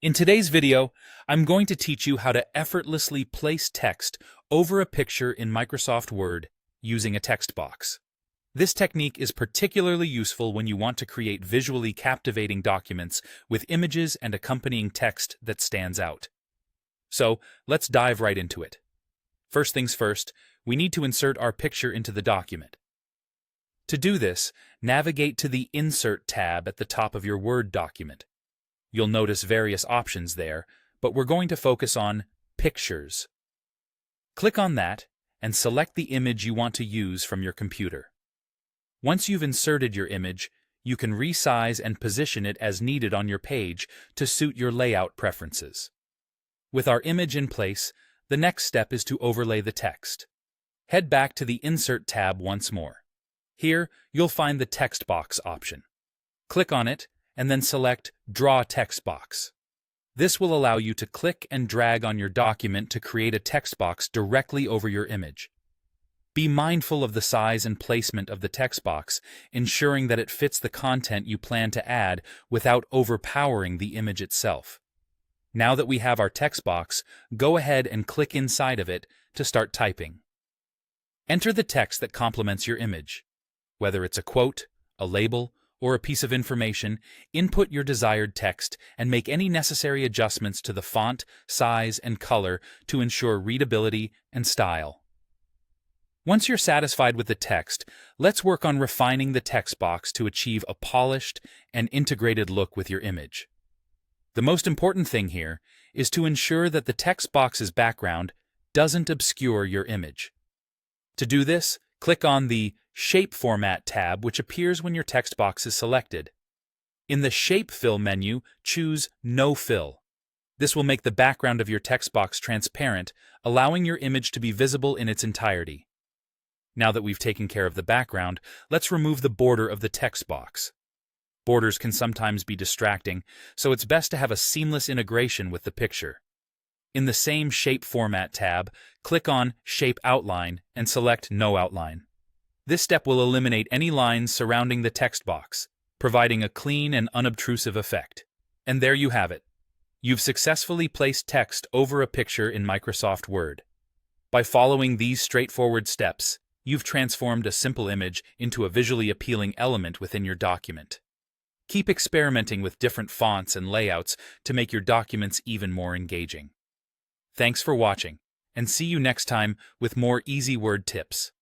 In today's video, I'm going to teach you how to effortlessly place text over a picture in Microsoft Word using a text box. This technique is particularly useful when you want to create visually captivating documents with images and accompanying text that stands out. So, let's dive right into it. First things first, we need to insert our picture into the document. To do this, navigate to the Insert tab at the top of your Word document. You'll notice various options there, but we're going to focus on Pictures. Click on that and select the image you want to use from your computer. Once you've inserted your image, you can resize and position it as needed on your page to suit your layout preferences. With our image in place, the next step is to overlay the text. Head back to the Insert tab once more. Here, you'll find the text box option. Click on it and then select Draw Text Box. This will allow you to click and drag on your document to create a text box directly over your image. Be mindful of the size and placement of the text box, ensuring that it fits the content you plan to add without overpowering the image itself. Now that we have our text box, go ahead and click inside of it to start typing. Enter the text that complements your image. Whether it's a quote, a label, or a piece of information, input your desired text and make any necessary adjustments to the font, size, and color to ensure readability and style. Once you're satisfied with the text, let's work on refining the text box to achieve a polished and integrated look with your image. The most important thing here is to ensure that the text box's background doesn't obscure your image. To do this, click on the Shape Format tab, which appears when your text box is selected. In the Shape Fill menu, choose No Fill. This will make the background of your text box transparent, allowing your image to be visible in its entirety. Now that we've taken care of the background, let's remove the border of the text box. Borders can sometimes be distracting, so it's best to have a seamless integration with the picture. In the same Shape Format tab, click on Shape Outline and select No Outline. This step will eliminate any lines surrounding the text box, providing a clean and unobtrusive effect. And there you have it. You've successfully placed text over a picture in Microsoft Word. By following these straightforward steps, you've transformed a simple image into a visually appealing element within your document. Keep experimenting with different fonts and layouts to make your documents even more engaging. Thanks for watching, and see you next time with more easy word tips.